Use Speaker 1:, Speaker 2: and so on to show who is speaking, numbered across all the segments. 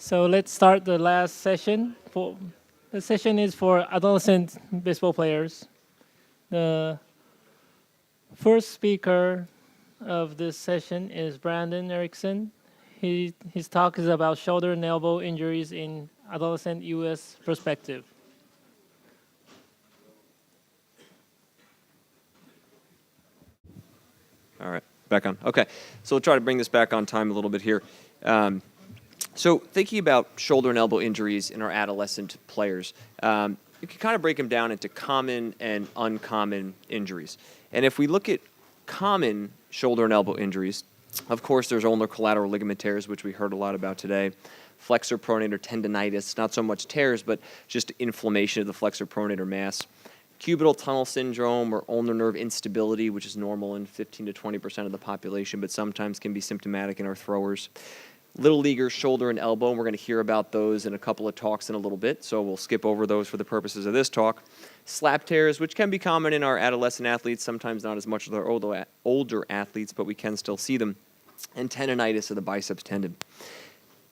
Speaker 1: So let's start the last session. The session is for adolescent baseball players. The first speaker of this session is Brandon Erickson. His talk is about shoulder and elbow injuries in adolescent U.S. perspective.
Speaker 2: All right, back on. Okay, so we'll try to bring this back on time a little bit here. So thinking about shoulder and elbow injuries in our adolescent players, you can kind of break them down into common and uncommon injuries. And if we look at common shoulder and elbow injuries, of course, there's ulnar collateral ligament tears, which we heard a lot about today. Flexor pronator tendonitis, not so much tears, but just inflammation of the flexor pronator mass. Cubital tunnel syndrome or ulnar nerve instability, which is normal in 15 to 20% of the population, but sometimes can be symptomatic in our throwers. Little leaguers, shoulder and elbow, and we're going to hear about those in a couple of talks in a little bit, so we'll skip over those for the purposes of this talk. Slap tears, which can be common in our adolescent athletes, sometimes not as much as our older athletes, but we can still see them. And tendonitis of the biceps tendon.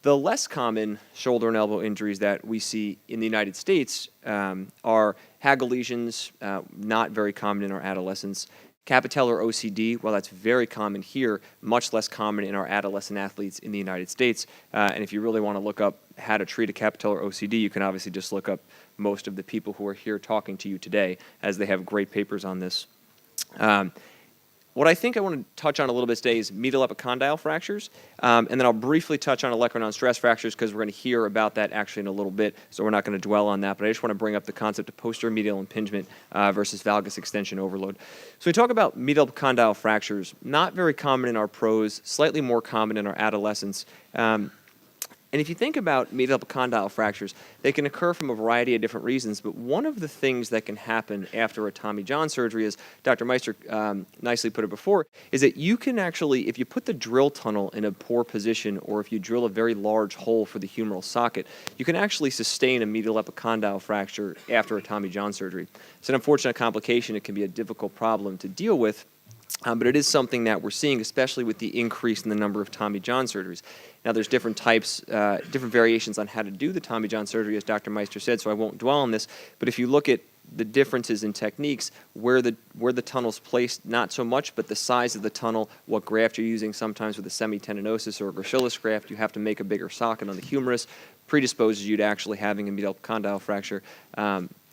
Speaker 2: The less common shoulder and elbow injuries that we see in the United States are Hagel lesions, not very common in our adolescents. Capitellar OCD, while that's very common here, much less common in our adolescent athletes in the United States. And if you really want to look up how to treat a capitellar OCD, you can obviously just look up most of the people who are here talking to you today, as they have great papers on this. What I think I want to touch on a little bit today is medial epicondyle fractures, and then I'll briefly touch on olecranon stress fractures because we're going to hear about that actually in a little bit, so we're not going to dwell on that, but I just want to bring up the concept of posterior medial impingement versus valgus extension overload. So we talk about medial epicondyle fractures, not very common in our pros, slightly more common in our adolescents. And if you think about medial epicondyle fractures, they can occur from a variety of different reasons, but one of the things that can happen after a Tommy John surgery, as Dr. Meister nicely put it before, is that you can actually, if you put the drill tunnel in a poor position, or if you drill a very large hole for the humeral socket, you can actually sustain a medial epicondyle fracture after a Tommy John surgery. It's an unfortunate complication. It can be a difficult problem to deal with. But it is something that we're seeing, especially with the increase in the number of Tommy John surgeries. Now, there's different types, different variations on how to do the Tommy John surgery, as Dr. Meister said, so I won't dwell on this. But if you look at the differences in techniques, where the tunnel's placed, not so much, but the size of the tunnel, what graft you're using. Sometimes with a semitendinosus or a gracilis graft, you have to make a bigger socket on the humerus, predisposes you to actually having a medial epicondyle fracture.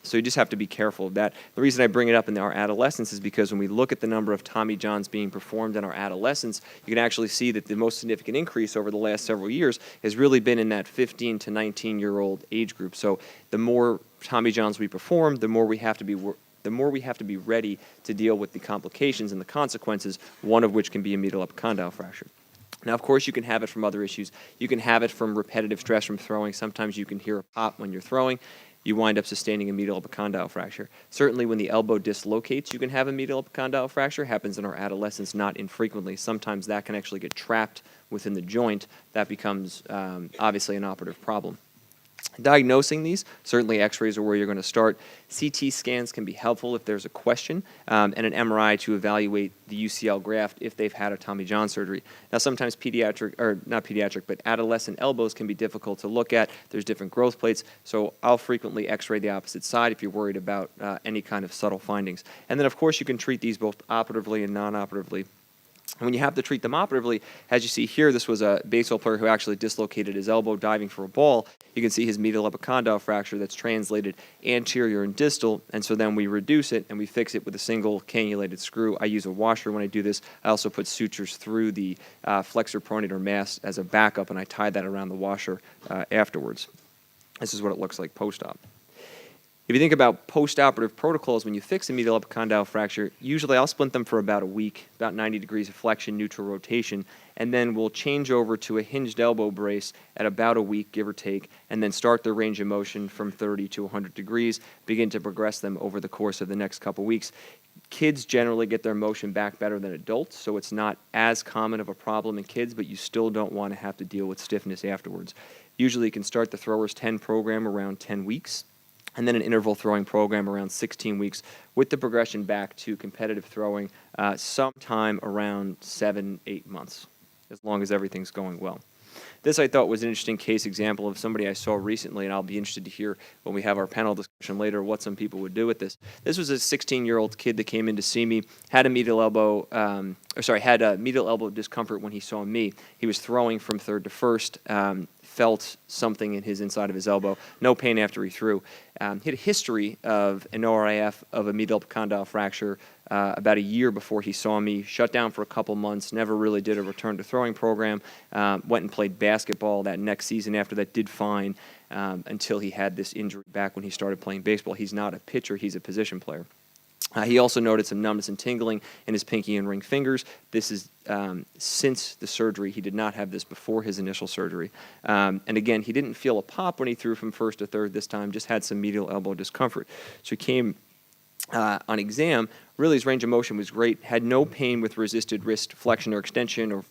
Speaker 2: So you just have to be careful of that. The reason I bring it up in our adolescents is because when we look at the number of Tommy Johns being performed in our adolescents, you can actually see that the most significant increase over the last several years has really been in that 15 to 19-year-old age group. So the more Tommy Johns we perform, the more we have to be ready to deal with the complications and the consequences, one of which can be a medial epicondyle fracture. Now, of course, you can have it from other issues. You can have it from repetitive stress from throwing. Sometimes you can hear a pop when you're throwing. You wind up sustaining a medial epicondyle fracture. Certainly when the elbow dislocates, you can have a medial epicondyle fracture. Happens in our adolescents not infrequently. Sometimes that can actually get trapped within the joint. That becomes obviously an operative problem. Diagnosing these, certainly x-rays are where you're going to start. CT scans can be helpful if there's a question, and an MRI to evaluate the UCL graft if they've had a Tommy John surgery. Now, sometimes but adolescent elbows can be difficult to look at. There's different growth plates, so I'll frequently x-ray the opposite side if you're worried about any kind of subtle findings. And then, of course, you can treat these both operatively and non-operatively. When you have to treat them operatively, as you see here, this was a baseball player who actually dislocated his elbow diving for a ball. You can see his medial epicondyle fracture that's translated anterior and distal, and so then we reduce it and we fix it with a single cannulated screw. I use a washer when I do this. I also put sutures through the flexor pronator mass as a backup, and I tie that around the washer afterwards. This is what it looks like post-op. If you think about post-operative protocols, when you fix a medial epicondyle fracture, usually I'll splint them for about a week, about 90 degrees of flexion, neutral rotation, and then we'll change over to a hinged elbow brace at about a week, give or take, and then start the range of motion from 30 to 100 degrees, begin to progress them over the course of the next couple weeks. Kids generally get their motion back better than adults, so it's not as common of a problem in kids, but you still don't want to have to deal with stiffness afterwards. Usually you can start the Throwers 10 program around 10 weeks. And then an interval throwing program around 16 weeks with the progression back to competitive throwing sometime around 7-8 months, as long as everything's going well. this I thought was an interesting case example of somebody I saw recently, and I'll be interested to hear when we have our panel discussion later what some people would do with this. This was a 16-year-old kid that came in to see me, had a medial elbow, had a medial elbow discomfort when he saw me. He was throwing from third to first, felt something in his inside of his elbow, no pain after he threw. He had a history of an ORIF of a medial epicondyle fracture about a year before he saw me, shut down for a couple months, never really did a return to throwing program, went and played basketball that next season after that, did fine until he had this injury back when he started playing baseball. He's not a pitcher, he's a position player. He also noted some numbness and tingling in his pinky and ring fingers. This is since the surgery. He did not have this before his initial surgery. And again, he didn't feel a pop when he threw from first to third this time, just had some medial elbow discomfort. So he came on exam. Really, his range of motion was great, had no pain with resisted wrist flexion or extension or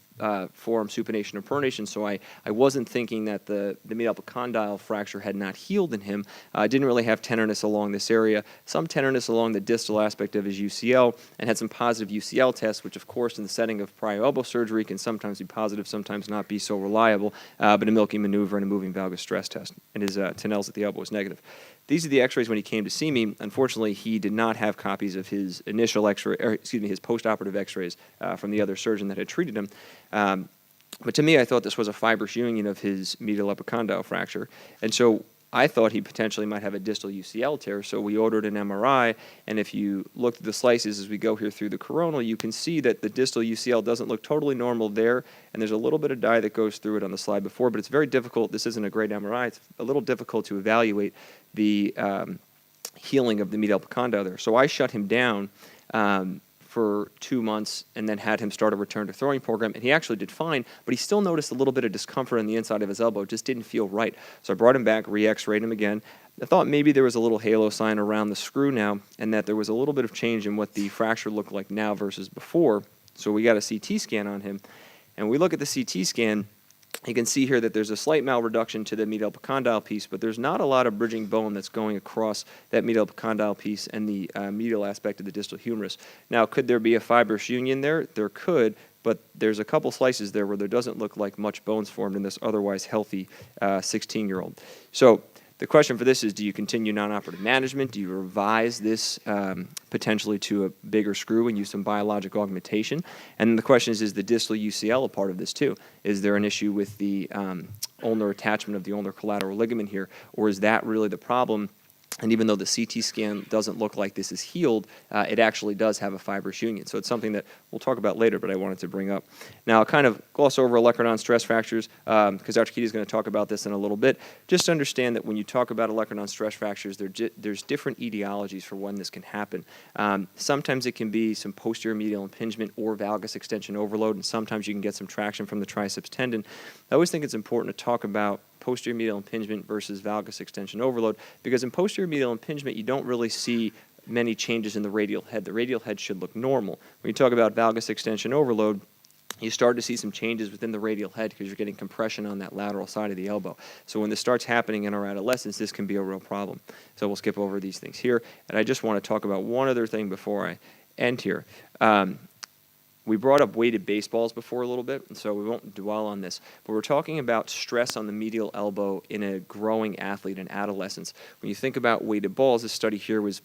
Speaker 2: forearm supination or pronation, so I wasn't thinking that the medial epicondyle fracture had not healed in him. Didn't really have tenderness along this area, some tenderness along the distal aspect of his UCL, and had some positive UCL tests, which of course in the setting of prior elbow surgery can sometimes be positive, sometimes not be so reliable, but a milking maneuver and a moving valgus stress test, and his Tenel's at the elbow was negative. These are the x-rays when he came to see me. Unfortunately, he did not have copies of his initial x-ray, his post-operative x-rays from the other surgeon that had treated him. But to me, I thought this was a fibrous union of his medial epicondyle fracture. And so I thought he potentially might have a distal UCL tear, so we ordered an MRI, and if you look at the slices as we go here through the coronal, you can see that the distal UCL doesn't look totally normal there, and there's a little bit of dye that goes through it on the slide before, but it's very difficult. This isn't a great MRI. It's a little difficult to evaluate the healing of the medial epicondyle there. So I shut him down for 2 months and then had him start a return to throwing program, and he actually did fine, but he still noticed a little bit of discomfort on the inside of his elbow. It just didn't feel right. So I brought him back, re-x-rayed him again. I thought maybe there was a little halo sign around the screw now, and that there was a little bit of change in what the fracture looked like now versus before. So we got a CT scan on him, and we look at the CT scan. You can see here that there's a slight malreduction to the medial epicondyle piece, but there's not a lot of bridging bone that's going across that medial epicondyle piece and the medial aspect of the distal humerus. Now, could there be a fibrous union there? There could, but there's a couple slices there where there doesn't look like much bones formed in this otherwise healthy 16-year-old. So the question for this is, do you continue non-operative management? Do you revise this potentially to a bigger screw and use some biologic augmentation? And then the question is the distal UCL a part of this too? Is there an issue with the ulnar attachment of the ulnar collateral ligament here, or is that really the problem? And even though the CT scan doesn't look like this is healed, it actually does have a fibrous union. So it's something that we'll talk about later, but I wanted to bring up. Now, I'll kind of gloss over olecranon stress fractures because Dr. Keaty is going to talk about this in a little bit. Just understand that when you talk about olecranon stress fractures, there's different etiologies for when this can happen. Sometimes it can be some posterior medial impingement or valgus extension overload, and sometimes you can get some traction from the triceps tendon. I always think it's important to talk about posterior medial impingement versus valgus extension overload, because in posterior medial impingement, you don't really see many changes in the radial head. The radial head should look normal. When you talk about valgus extension overload, you start to see some changes within the radial head because you're getting compression on that lateral side of the elbow. So when this starts happening in our adolescents, this can be a real problem. So we'll skip over these things here. And I just want to talk about one other thing before I end here. We brought up weighted baseballs before a little bit, and so we won't dwell on this. But we're talking about stress on the medial elbow in a growing athlete in adolescence. When you think about weighted balls, this study here was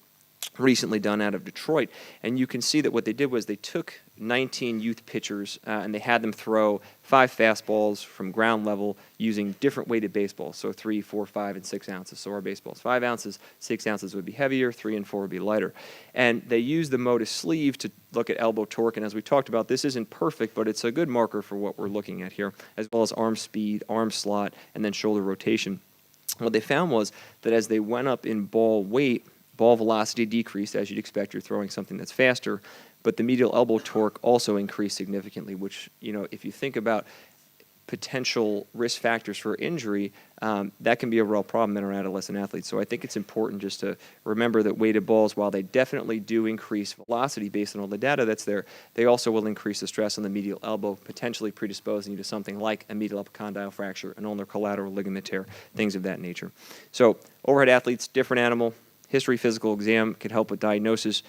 Speaker 2: recently done out of Detroit, and you can see that what they did was they took 19 youth pitchers and they had them throw 5 fastballs from ground level using different weighted baseballs, so 3, 4, 5, and 6 ounces. So our baseballs 5 ounces, 6 ounces would be heavier, 3 and 4 would be lighter. And they used the modus sleeve to look at elbow torque, and as we talked about, this isn't perfect, but it's a good marker for what we're looking at here, as well as arm speed, arm slot, and then shoulder rotation. What they found was that as they went up in ball weight, ball velocity decreased, as you'd expect. You're throwing something that's faster, but the medial elbow torque also increased significantly, which, if you think about potential risk factors for injury, that can be a real problem in our adolescent athletes. So I think it's important just to remember that weighted balls, while they definitely do increase velocity based on all the data that's there, they also will increase the stress on the medial elbow, potentially predisposing you to something like a medial epicondyle fracture, an ulnar collateral ligament tear, things of that nature. So overhead athletes, different animal. History physical exam can help with diagnosis.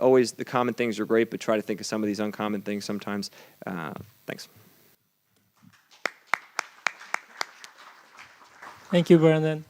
Speaker 2: Always the common things are great, but try to think of some of these uncommon things sometimes. Thanks.
Speaker 1: Thank you, Brandon.